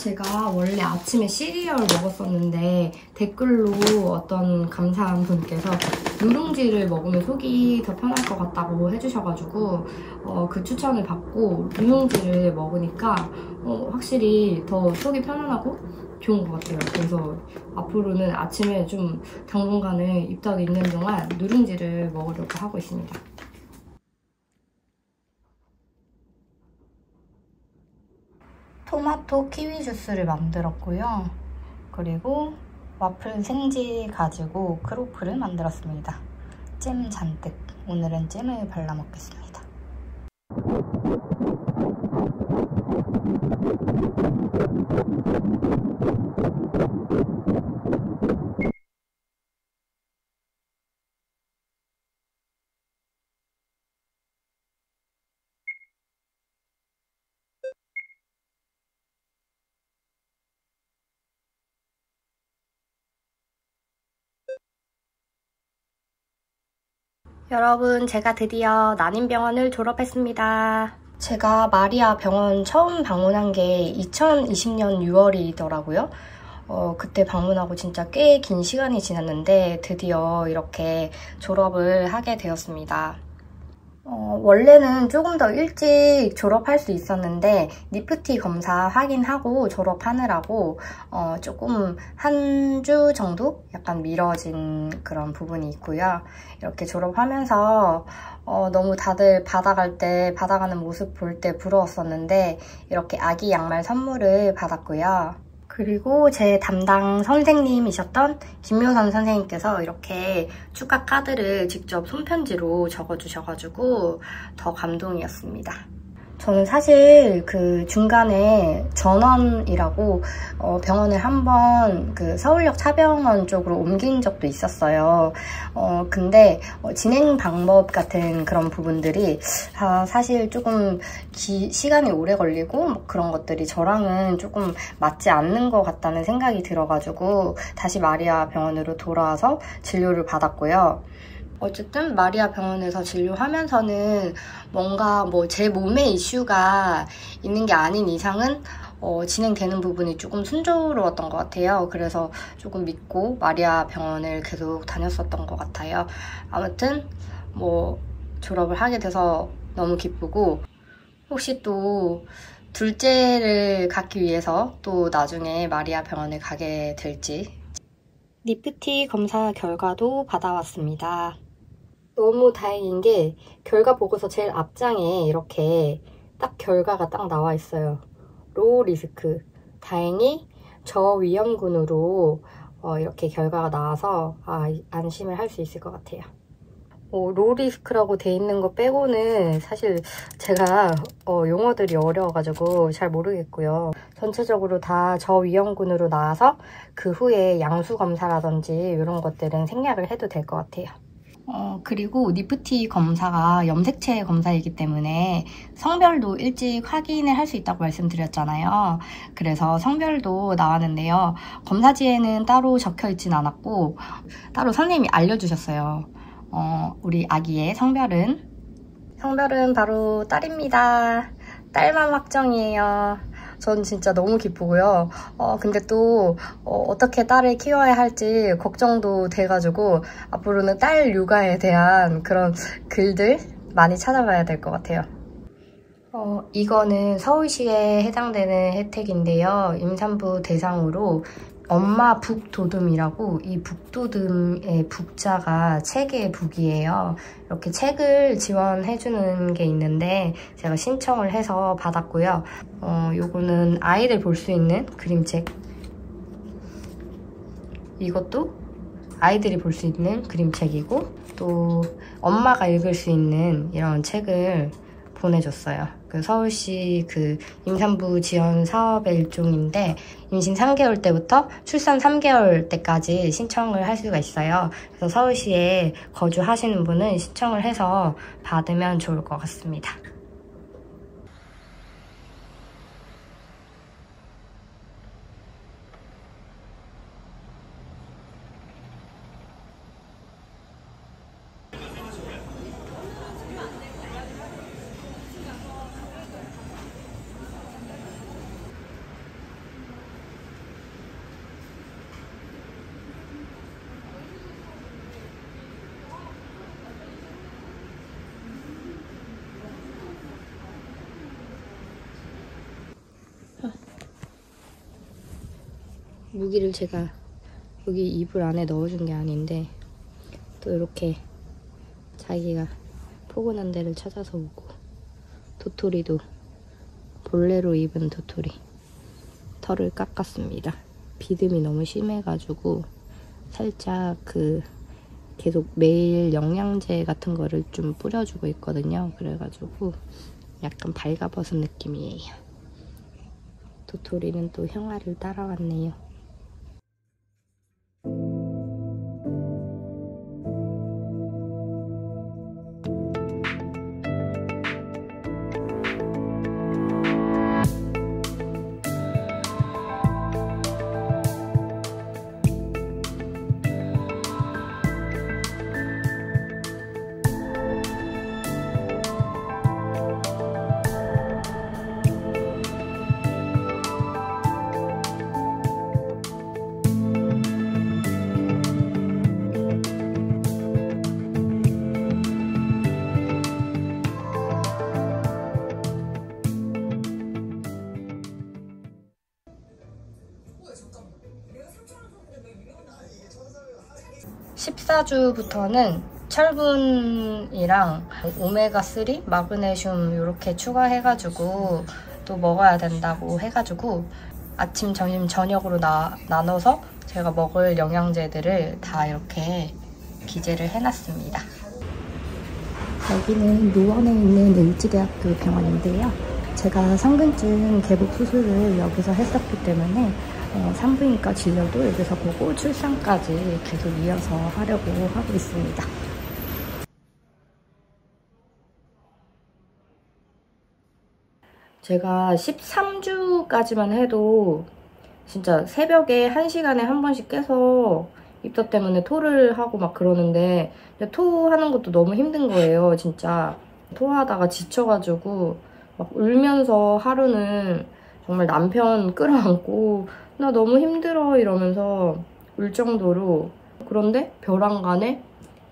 제가 원래 아침에 시리얼을 먹었었는데 댓글로 어떤 감사한 분께서 누룽지를 먹으면 속이 더 편할 것 같다고 해주셔가지고 그 추천을 받고 누룽지를 먹으니까 확실히 더 속이 편안하고 좋은 것 같아요. 그래서 앞으로는 아침에 좀 당분간은 입덧이 있는 동안 누룽지를 먹으려고 하고 있습니다. 토마토 키위 주스를 만들었고요. 그리고 와플 생지 가지고 크로플을 만들었습니다. 잼 잔뜩. 오늘은 잼을 발라 먹겠습니다. 여러분, 제가 드디어 난임병원을 졸업했습니다. 제가 마리아 병원 처음 방문한 게 2020년 6월이더라고요. 그때 방문하고 진짜 꽤 긴 시간이 지났는데 드디어 이렇게 졸업을 하게 되었습니다. 원래는 조금 더 일찍 졸업할 수 있었는데 니프티 검사 확인하고 졸업하느라고 조금 한 주 정도 약간 미뤄진 그런 부분이 있고요. 이렇게 졸업하면서 너무 다들 받아가는 모습 볼 때 부러웠었는데 이렇게 아기 양말 선물을 받았고요. 그리고 제 담당 선생님이셨던 김효선 선생님께서 이렇게 축하 카드를 직접 손편지로 적어주셔가지고 더 감동이었습니다. 저는 사실 그 중간에 전원이라고 병원을 한번 그 서울역 차병원 쪽으로 옮긴 적도 있었어요. 근데 진행 방법 같은 그런 부분들이 사실 조금 시간이 오래 걸리고 뭐 그런 것들이 저랑은 조금 맞지 않는 것 같다는 생각이 들어가지고 다시 마리아 병원으로 돌아와서 진료를 받았고요. 어쨌든 마리아 병원에서 진료하면서는 뭔가 뭐 제 몸에 이슈가 있는 게 아닌 이상은 진행되는 부분이 조금 순조로웠던 것 같아요. 그래서 조금 믿고 마리아 병원을 계속 다녔었던 것 같아요. 아무튼 뭐 졸업을 하게 돼서 너무 기쁘고 혹시 또 둘째를 갖기 위해서 또 나중에 마리아 병원을 가게 될지 니프티 검사 결과도 받아왔습니다. 너무 다행인 게 결과 보고서 제일 앞장에 이렇게 딱 결과가 딱 나와 있어요. 로우 리스크. 다행히 저위험군으로 이렇게 결과가 나와서 안심을 할 수 있을 것 같아요. 로우 리스크라고 돼 있는 거 빼고는 사실 제가 용어들이 어려워가지고 잘 모르겠고요. 전체적으로 다 저위험군으로 나와서 그 후에 양수 검사라든지 이런 것들은 생략을 해도 될 것 같아요. 그리고 니프티 검사가 염색체 검사이기 때문에 성별도 일찍 확인을 할 수 있다고 말씀드렸잖아요. 그래서 성별도 나왔는데요. 검사지에는 따로 적혀 있진 않았고 따로 선생님이 알려주셨어요. 우리 아기의 성별은 바로 딸입니다. 딸맘 확정이에요. 전 진짜 너무 기쁘고요. 근데 또 어떻게 딸을 키워야 할지 걱정도 돼가지고 앞으로는 딸 육아에 대한 그런 글들 많이 찾아봐야 될 것 같아요. 이거는 서울시에 해당되는 혜택인데요. 임산부 대상으로 엄마 북도듬이라고, 이 북도듬의 북자가 책의 북이에요. 이렇게 책을 지원해주는 게 있는데 제가 신청을 해서 받았고요. 요거는 아이를 볼 수 있는 그림책. 이것도 아이들이 볼 수 있는 그림책이고 또 엄마가 읽을 수 있는 이런 책을 보내줬어요. 그 서울시 그 임산부 지원 사업의 일종인데 임신 3개월 때부터 출산 3개월 때까지 신청을 할 수가 있어요. 그래서 서울시에 거주하시는 분은 신청을 해서 받으면 좋을 것 같습니다. 무기를 제가 여기 이불 안에 넣어준 게 아닌데 또 이렇게 자기가 포근한 데를 찾아서 오고, 도토리도 본래로 입은 도토리 털을 깎았습니다. 비듬이 너무 심해가지고 살짝 계속 매일 영양제 같은 거를 좀 뿌려주고 있거든요. 그래가지고 약간 발가벗은 느낌이에요. 도토리는 또 형아를 따라왔네요. (14주부터는) 철분이랑 오메가3, 마그네슘 이렇게 추가해가지고 또 먹어야 된다고 해가지고 아침, 점심, 저녁으로 나눠서 제가 먹을 영양제들을 다 이렇게 기재를 해놨습니다. 여기는 노원에 있는 을지대학교 병원인데요. 제가 성근증 개복 수술을 여기서 했었기 때문에 산부인과 진료도 여기서 보고 출산까지 계속 이어서 하려고 하고 있습니다. 제가 13주까지만 해도 진짜 새벽에 1시간에 한 번씩 깨서 입덧 때문에 토를 하고 막 그러는데 토하는 것도 너무 힘든 거예요. 진짜 토하다가 지쳐가지고 막 울면서 하루는 정말 남편 끌어안고 나 너무 힘들어 이러면서 울 정도로. 그런데 벼랑간에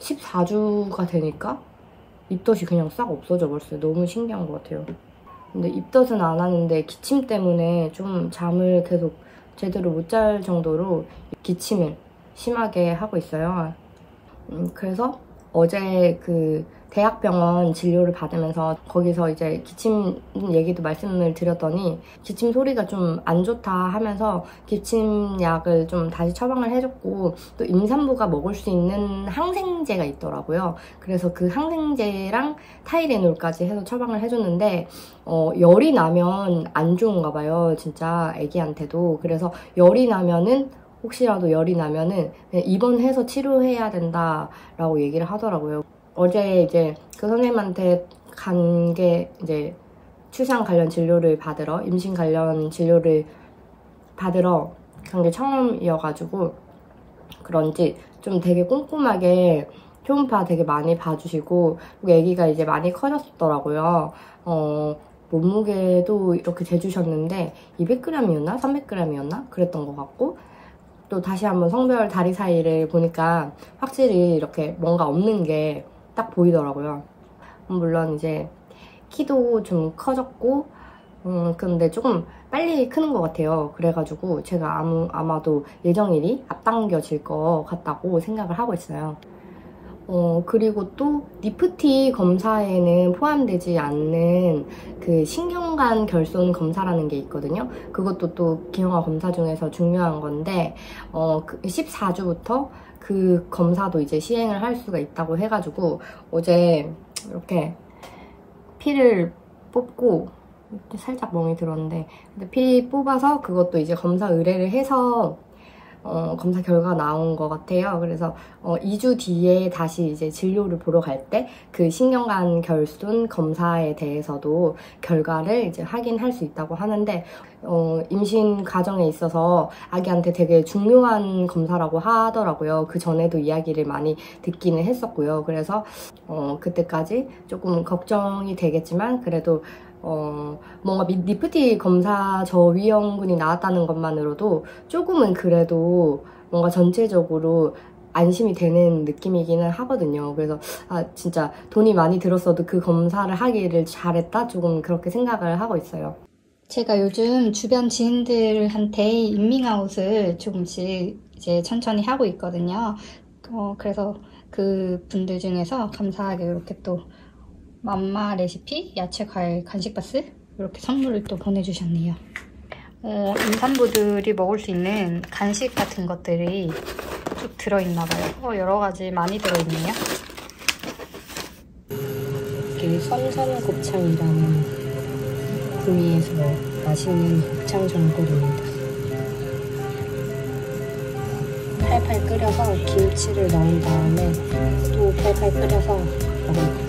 14주가 되니까 입덧이 그냥 싹 없어져 버렸어요. 너무 신기한 것 같아요. 근데 입덧은 안 하는데 기침 때문에 좀 잠을 계속 제대로 못 잘 정도로 기침을 심하게 하고 있어요. 그래서 어제 대학병원 진료를 받으면서 거기서 이제 기침 얘기도 말씀을 드렸더니 기침 소리가 좀 안 좋다 하면서 기침약을 좀 다시 처방을 해줬고, 또 임산부가 먹을 수 있는 항생제가 있더라고요. 그래서 그 항생제랑 타이레놀까지 해서 처방을 해줬는데 열이 나면 안 좋은가 봐요. 진짜 애기한테도. 그래서 혹시라도 열이 나면은 그냥 입원해서 치료해야 된다라고 얘기를 하더라고요. 어제 이제 그 선생님한테 간 게 이제 출산 관련 진료를 받으러, 임신 관련 진료를 받으러 간 게 처음이어가지고 그런지 좀 되게 꼼꼼하게 초음파 되게 많이 봐주시고, 그리고 아기가 이제 많이 커졌더라고요. 몸무게도 이렇게 재주셨는데 200g이었나? 300g이었나? 그랬던 것 같고, 또 다시 한번 성별 다리 사이를 보니까 확실히 이렇게 뭔가 없는 게 딱 보이더라고요. 물론 이제 키도 좀 커졌고 근데 조금 빨리 크는 것 같아요. 그래가지고 제가 아마도 예정일이 앞당겨질 것 같다고 생각을 하고 있어요. 그리고 또 니프티 검사에는 포함되지 않는 그 신경관 결손 검사라는 게 있거든요. 그것도 또 기형아 검사 중에서 중요한 건데 14주부터 그 검사도 이제 시행을 할 수가 있다고 해가지고 어제 이렇게 피를 뽑고 살짝 멍이 들었는데 근데 피 뽑아서 그것도 이제 검사 의뢰를 해서 검사 결과 나온 것 같아요. 그래서 2주 뒤에 다시 이제 진료를 보러 갈 때 그 신경관 결손 검사에 대해서도 결과를 이제 확인할 수 있다고 하는데 임신 과정에 있어서 아기한테 되게 중요한 검사라고 하더라고요. 그 전에도 이야기를 많이 듣기는 했었고요. 그래서 그때까지 조금 걱정이 되겠지만 그래도 뭔가 니프티 검사 저위험군이 나왔다는 것만으로도 조금은 그래도 뭔가 전체적으로 안심이 되는 느낌이기는 하거든요. 그래서 진짜 돈이 많이 들었어도 그 검사를 하기를 잘했다? 조금 그렇게 생각을 하고 있어요. 제가 요즘 주변 지인들한테 인밍아웃을 조금씩 이제 천천히 하고 있거든요. 그래서 그 분들 중에서 감사하게 이렇게 또 맘마 레시피 야채 과일 간식바스 이렇게 선물을 또 보내주셨네요. 임산부들이 먹을 수 있는 간식 같은 것들이 쭉 들어있나봐요. 여러 가지 많이 들어있네요. 이게 썸섬곱창이라는 구미에서 맛있는 곱창 전골입니다. 팔팔 끓여서 김치를 넣은 다음에 또 팔팔 끓여서 먹을 거예요.